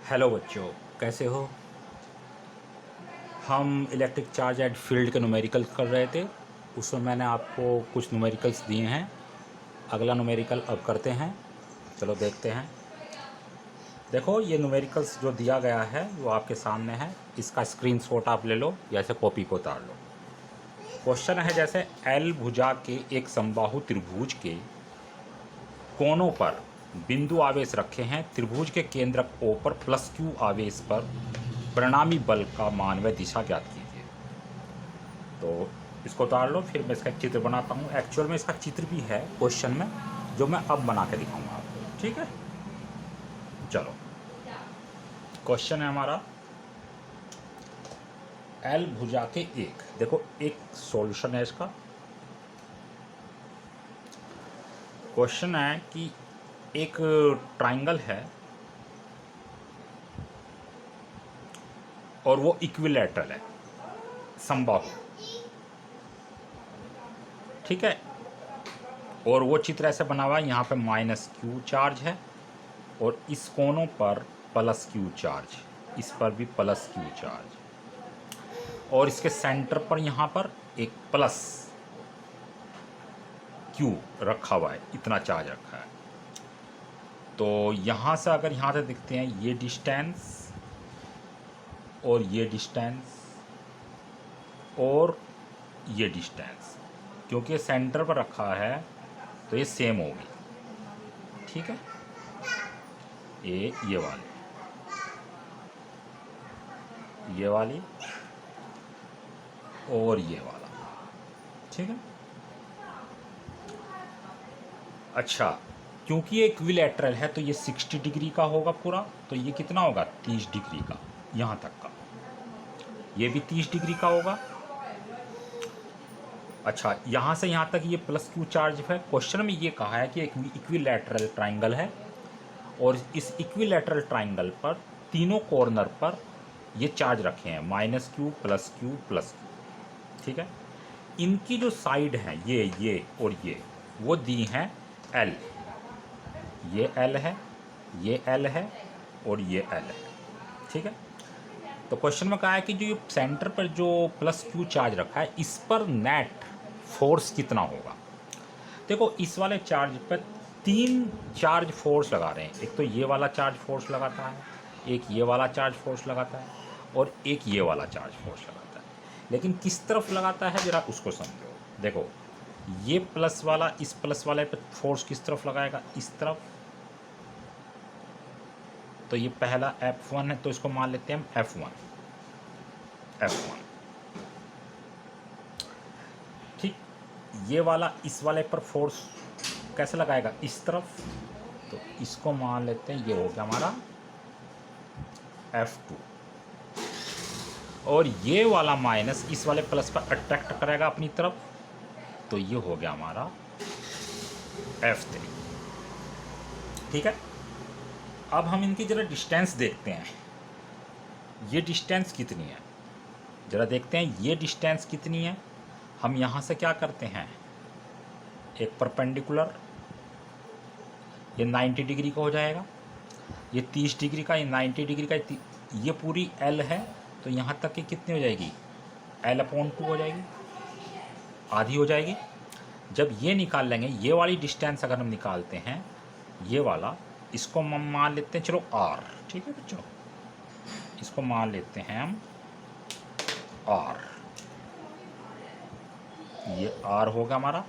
Hello बच्चों, कैसे हो। हम इलेक्ट्रिक चार्ज एंड फील्ड के न्यूमेरिकल कर रहे थे। उसमें मैंने आपको कुछ न्यूमेरिकल्स दिए हैं। अगला न्यूमेरिकल अब करते हैं। चलो देखते हैं। देखो, ये न्यूमेरिकल्स जो दिया गया है वो आपके सामने है। इसका स्क्रीनशॉट आप ले लो या ऐसे कॉपी को उतार लो। क्वेश्चन है जैसे एल भुजा के एक समबाहु त्रिभुज के कोनों पर बिंदु आवेश रखे हैं। त्रिभुज के केंद्रक ओ पर प्लस क्यू आवेश पर परिणामी बल का मान व दिशा ज्ञात कीजिए। तो इसको उतार लो, फिर मैं इसका एक चित्र बनाता हूँ। एक्चुअल में इसका चित्र भी है क्वेश्चन में, जो मैं अब बना के दिखाऊंगा आपको। ठीक है, चलो। क्वेश्चन है हमारा एल भुजा के एक, देखो एक सॉल्यूशन है इसका। क्वेश्चन है कि एक ट्राइंगल है और वो इक्विलैटरल है, समबाहु। ठीक है, और वो चित्र ऐसे बना हुआ है, यहाँ पे माइनस क्यू चार्ज है और इस कोनों पर प्लस क्यू चार्ज, इस पर भी प्लस क्यू चार्ज, और इसके सेंटर पर यहाँ पर एक प्लस क्यू रखा हुआ है, इतना चार्ज रखा है। तो यहाँ से अगर यहाँ से देखते हैं, ये डिस्टेंस और ये डिस्टेंस और ये डिस्टेंस, क्योंकि ये सेंटर पर रखा है तो ये सेम होगी। ठीक है, ये वाली और ये वाला। ठीक है, अच्छा, क्योंकि ये इक्विलैटरल है तो ये 60 डिग्री का होगा पूरा, तो ये कितना होगा 30 डिग्री का, यहाँ तक का। ये भी 30 डिग्री का होगा। अच्छा, यहाँ से यहाँ तक ये प्लस क्यू चार्ज है। क्वेश्चन में ये कहा है कि एक इक्विलैटरल ट्राइंगल है और इस इक्विलैटरल ट्राइंगल पर तीनों कॉर्नर पर ये चार्ज रखे हैं, minus Q plus Q plus Q. ठीक है, इनकी जो साइड हैं, ये और ये, वो दी हैं एल। ये एल है, ये एल है और ये एल है। ठीक है, तो क्वेश्चन में कहा है कि जो ये सेंटर पर जो प्लस क्यू चार्ज रखा है, इस पर नेट फोर्स कितना होगा। देखो, इस वाले चार्ज पर 3 चार्ज फोर्स लगा रहे हैं। एक तो ये वाला चार्ज फोर्स लगाता है, एक ये वाला चार्ज फोर्स लगाता है और एक ये वाला चार्ज फोर्स लगाता है। लेकिन किस तरफ लगाता है ज़रा उसको समझो। देखो, ये प्लस वाला इस प्लस वाले पे फोर्स किस तरफ लगाएगा, इस तरफ। तो ये पहला F1 है, तो इसको मान लेते हैं हम F1। ठीक, ये वाला इस वाले पर फोर्स कैसे लगाएगा, इस तरफ। तो इसको मान लेते हैं, ये हो गया हमारा F2। और ये वाला माइनस इस वाले प्लस पर अट्रैक्ट करेगा अपनी तरफ, तो ये हो गया हमारा F3। ठीक है, अब हम इनकी ज़रा डिस्टेंस देखते हैं। ये डिस्टेंस कितनी है ज़रा देखते हैं, ये डिस्टेंस कितनी है। हम यहाँ से क्या करते हैं, एक परपेंडिकुलर, ये 90 डिग्री का हो जाएगा, ये 30 डिग्री का, ये 90 डिग्री का, ये पूरी L है, तो यहाँ तक की कितनी हो जाएगी, L/2 हो जाएगी, आधी हो जाएगी। जब ये निकाल लेंगे, ये वाली डिस्टेंस अगर हम निकालते हैं, ये वाला, इसको हम मान लेते हैं चलो R। ठीक है बच्चों, इसको मान लेते हैं हम R। ये R होगा हमारा,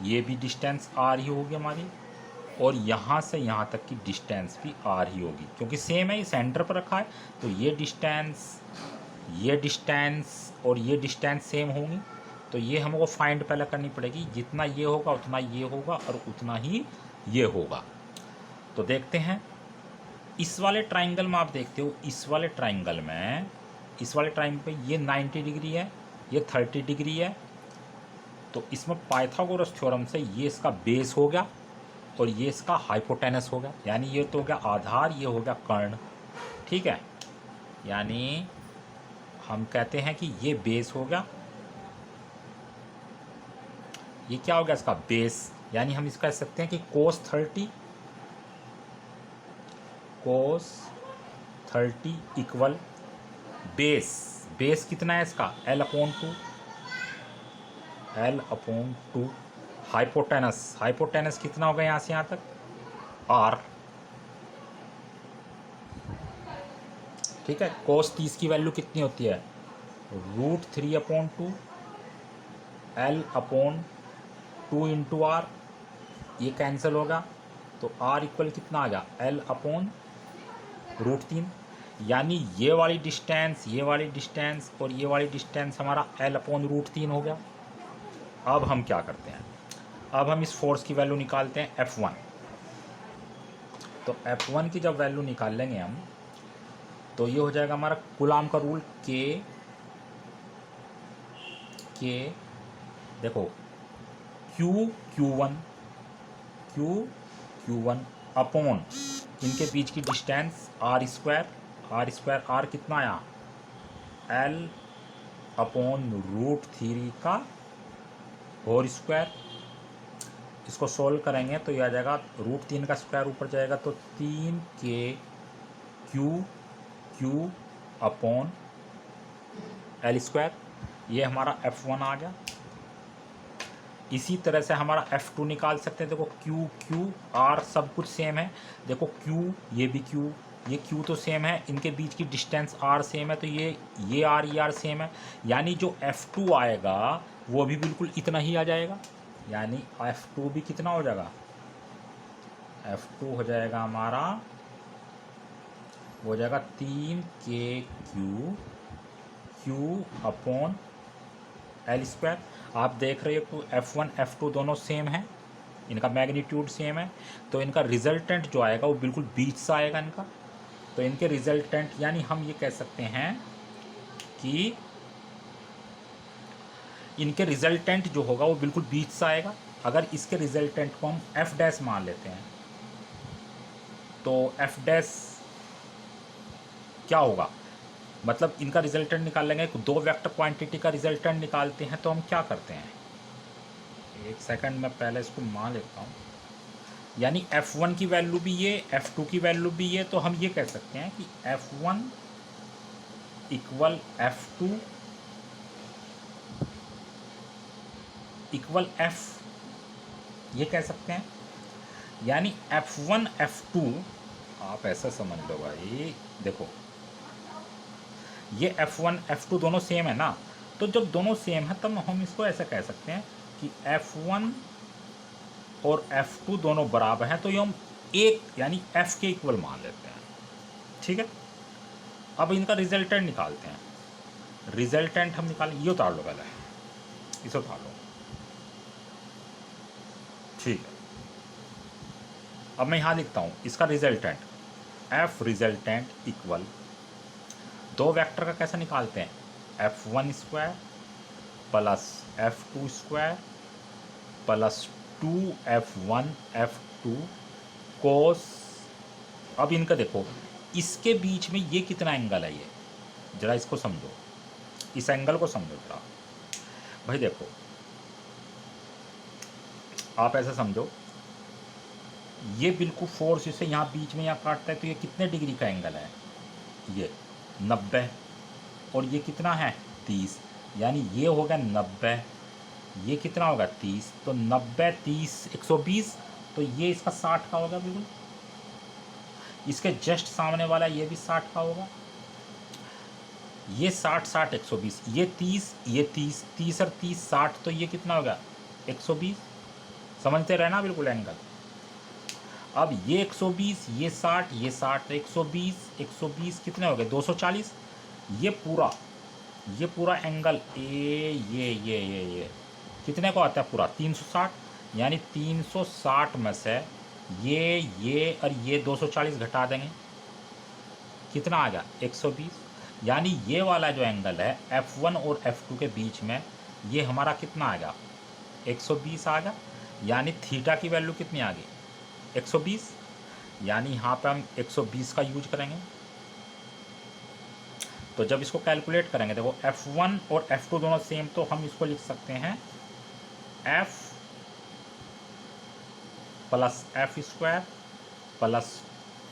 ये भी डिस्टेंस R ही होगी हमारी, और यहाँ से यहाँ तक की डिस्टेंस भी R ही होगी, क्योंकि सेम है, ये सेंटर पर रखा है। तो ये डिस्टेंस और ये डिस्टेंस सेम होंगी। तो ये हमको फाइंड पहले करनी पड़ेगी, जितना ये होगा उतना ये होगा और उतना ही ये होगा। तो देखते हैं, इस वाले ट्राइंगल में आप देखते हो, इस वाले ट्राइंगल पे ये 90 डिग्री है, ये 30 डिग्री है। तो इसमें पाइथागोरस थ्योरम से ये इसका बेस हो गया और ये इसका हाइपोटेनस हो गया, यानी ये तो हो गया आधार, ये हो गया कर्ण। ठीक है, यानी हम कहते हैं कि ये बेस हो गया, ये क्या हो गया इसका बेस। यानी हम इसका कह सकते हैं कि cos 30 इक्वल बेस, बेस कितना है इसका L/2, L/2 हाइपोटेनस, हाइपोटेनस कितना होगा यहाँ से यहाँ तक R, ठीक है। cos 30 की वैल्यू कितनी होती है √3/2 L/2 इंटू R, ये कैंसिल होगा तो R इक्वल कितना आ गया L/√3, यानी ये वाली डिस्टेंस, ये वाली डिस्टेंस और ये वाली डिस्टेंस हमारा L/√3 हो गया। अब हम क्या करते हैं, अब हम इस फोर्स की वैल्यू निकालते हैं F1। तो F1 की जब वैल्यू निकाल लेंगे हम तो ये हो जाएगा हमारा कूलाम का रूल K देखो Q1 अपॉन इनके बीच की डिस्टेंस R² कितना आया L/√3 का होल स्क्वायर। इसको सोल्व करेंगे तो ये आ जाएगा √3 का स्क्वायर ऊपर जाएगा तो 3KQ अपॉन L², ये हमारा F1 आ गया। इसी तरह से हमारा F2 निकाल सकते हैं। देखो Q R सब कुछ सेम है, देखो Q ये भी Q, ये Q तो सेम है, इनके बीच की डिस्टेंस R सेम है तो ये R ये R सेम है, यानी जो F2 आएगा वो भी बिल्कुल इतना ही आ जाएगा, यानी F2 भी कितना हो जाएगा F2 हो जाएगा हमारा, हो जाएगा 3KQ अपॉन L²। आप देख रहे हो कि F1 F2 दोनों सेम है, इनका मैग्नीट्यूड सेम है, तो इनका रिजल्टेंट जो आएगा वो बिल्कुल बीच से आएगा इनका। तो इनके रिजल्टेंट यानी हम ये कह सकते हैं कि इनके रिजल्टेंट जो होगा वो बिल्कुल बीच से आएगा। अगर इसके रिजल्टेंट को हम F' मान लेते हैं तो F' क्या होगा, मतलब इनका रिजल्टेंट निकाल लेंगे। दो वेक्टर क्वांटिटी का रिजल्टेंट निकालते हैं तो हम क्या करते हैं, एक सेकंड में पहले इसको मान लेता हूँ, यानी F1 की वैल्यू भी ये, F2 की वैल्यू भी ये, तो हम ये कह सकते हैं कि F1 equal F2 equal F, ये कह सकते हैं। यानी F1 F2 आप ऐसा समझ लो भाई, देखो ये F1 F2 दोनों सेम है ना, तो जब दोनों सेम है तब हम इसको ऐसा कह सकते हैं कि F1 और F2 दोनों बराबर हैं, तो ये हम एक यानी F के इक्वल मान लेते हैं, ठीक है। अब इनका रिजल्टेंट निकालते हैं, रिजल्टेंट हम निकालें, ये उतार लो पहले, इसे उतार लो, ठीक है। अब मैं यहाँ लिखता हूँ इसका रिजल्टेंट, F रिजल्टेंट इक्वल, दो वेक्टर का कैसे निकालते हैं, F1² plus F2² plus 2F1 F2 कोस। अब इनका देखो इसके बीच में ये कितना एंगल है, ये जरा इसको समझो, इस एंगल को समझो जरा भाई। देखो आप ऐसा समझो, ये बिल्कुल फोर्स इसे यहाँ बीच में यहाँ काटता है तो ये कितने डिग्री का एंगल है, ये 90, और ये कितना है 30, यानी ये होगा 90, ये कितना होगा 30, तो 90 30 120, तो ये इसका 60 का होगा बिल्कुल। इसके जस्ट सामने वाला ये भी 60 का होगा, ये 60 60 120, ये 30 ये 30 30 और 30 60, तो ये कितना होगा 120। समझते रहना बिल्कुल एंगल। अब ये 120 ये 60 ये 60, तो 120 कितने हो गए 240। ये पूरा एंगल ये कितने को आता है पूरा 360, यानी 360 में से ये और ये 240 घटा देंगे, कितना आ गया 120। यानी ये वाला जो एंगल है F1 और F2 के बीच में, ये हमारा कितना आ गया 120 आ गया, यानी थीटा की वैल्यू कितनी आ गई 120, यानी यहाँ पे हम 120 का यूज करेंगे। तो जब इसको कैलकुलेट करेंगे, देखो F1 और F2 दोनों सेम, तो हम इसको लिख सकते हैं F plus F² plus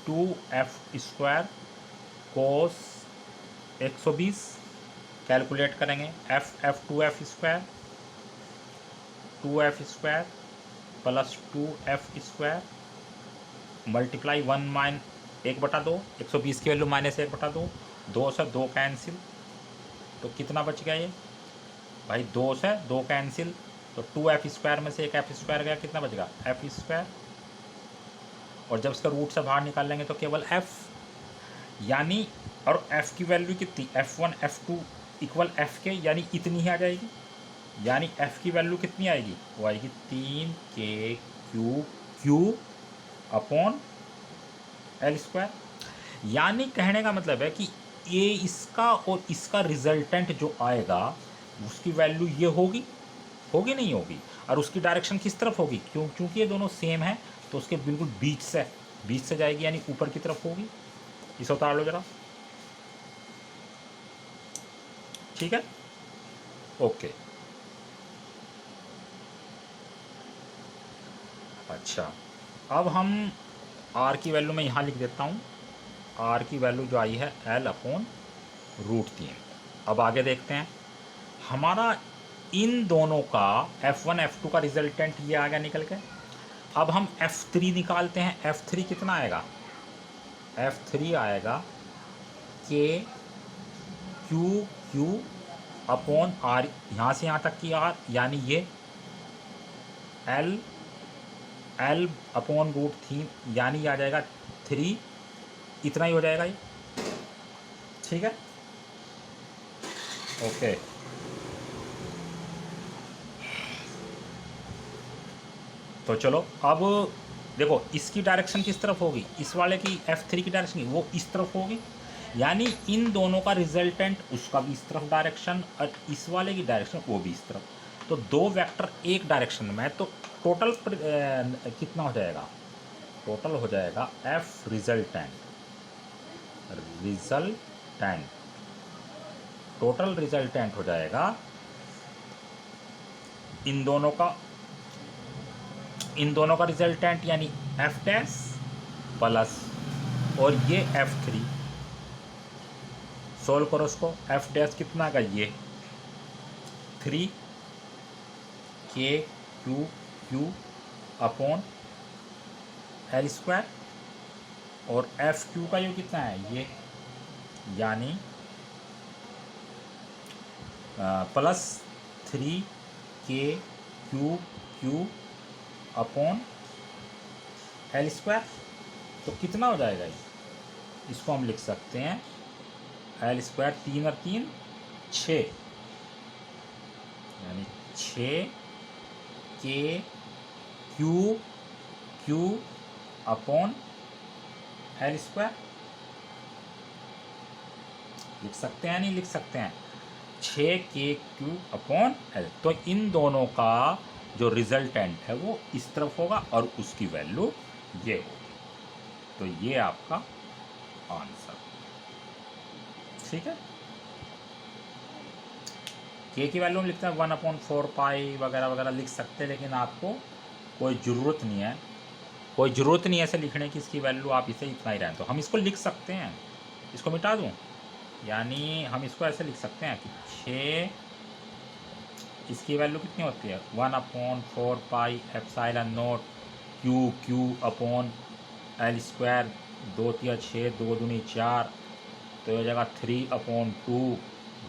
2F² कोस 120 कैलकुलेट करेंगे, F 2f square 2f square plus 2f square multiply 1/2 120 की वैल्यू -1/2, 2 से 2 कैंसिल, तो कितना बच गया ये भाई, 2 से 2 कैंसिल, तो 2f स्क्वायर में से एक f स्क्वायर गया, कितना बचेगा f स्क्वायर, और जब इसका रूट से बाहर निकाल लेंगे तो केवल f, यानी और f की वैल्यू कितनी, f1 f2 इक्वल f के, यानी इतनी ही आ जाएगी, यानी f की वैल्यू कितनी आएगी, वो आएगी 3k Q upon L square. यानी कहने का मतलब है कि ये इसका और इसका रिजल्टेंट जो आएगा उसकी वैल्यू ये होगी नहीं होगी, और उसकी डायरेक्शन किस तरफ होगी, क्योंकि ये दोनों सेम है तो उसके बिल्कुल बीच से जाएगी, यानी ऊपर की तरफ होगी। इसे उतार लो जरा, ठीक है, ओके। अच्छा, अब हम r की वैल्यू मैं यहाँ लिख देता हूँ, r की वैल्यू जो आई है L/√3। अब आगे देखते हैं, हमारा इन दोनों का f1 f2 का रिजल्टेंट ये आ गया निकल के। अब हम f3 निकालते हैं, f3 कितना आएगा, f3 आएगा k क्यू अपॉन r, यहाँ से यहाँ तक की r, यानी ये L/√3, यानी आ जाएगा 3, इतना ही हो जाएगा ये, ठीक है, ओके। तो चलो अब देखो इसकी डायरेक्शन किस तरफ होगी, इस वाले की f3 की डायरेक्शन वो इस तरफ होगी, यानी इन दोनों का रिजल्टेंट उसका भी इस तरफ डायरेक्शन और इस वाले की डायरेक्शन वो भी इस तरफ, तो दो वेक्टर एक डायरेक्शन में, तो टोटल कितना हो जाएगा, टोटल हो जाएगा f रिजल्टेंट टोटल रिजल्टेंट हो जाएगा इन दोनों का रिजल्टेंट, यानी f डैश प्लस और ये f3, सोल्व करो उसको, f डैश कितना का ये 3k Q upon L square, और एफ क्यू का ये कितना है ये, यानी plus 3k Q upon L square, तो कितना हो जाएगा ये, इसको हम लिख सकते हैं एल स्क्वायर 3 और 3 6, यानी 6k Q upon L square, लिख सकते हैं नहीं लिख सकते हैं, 6k क्यू अपॉन एल। तो इन दोनों का जो रिजल्टेंट है वो इस तरफ होगा और उसकी वैल्यू ये होगी, तो ये आपका आंसर, ठीक है। के की वैल्यू हम लिखते हैं 1/4 पाई वगैरह वगैरह लिख सकते हैं, लेकिन आपको कोई ज़रूरत नहीं है ऐसे लिखने की, इसकी वैल्यू आप इसे इतना ही रहें, तो हम इसको लिख सकते हैं, इसको मिटा दूं, यानी हम इसको ऐसे लिख सकते हैं कि 6, इसकी वैल्यू कितनी होती है 1/4 pi epsilon not Q upon L square, 2 3 6 2 दूनी 4, तो हो जाएगा 3/2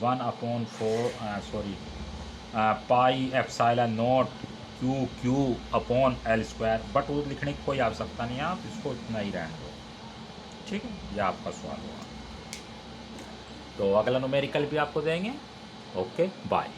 1/4 pi epsilon not Q upon L square, but वो लिखने की कोई आवश्यकता नहीं है, आप इसको इतना ही रहने दो, ठीक है। यह आपका सवाल होगा, तो अगला न्यूमेरिकल भी आपको देंगे, ओके बाय।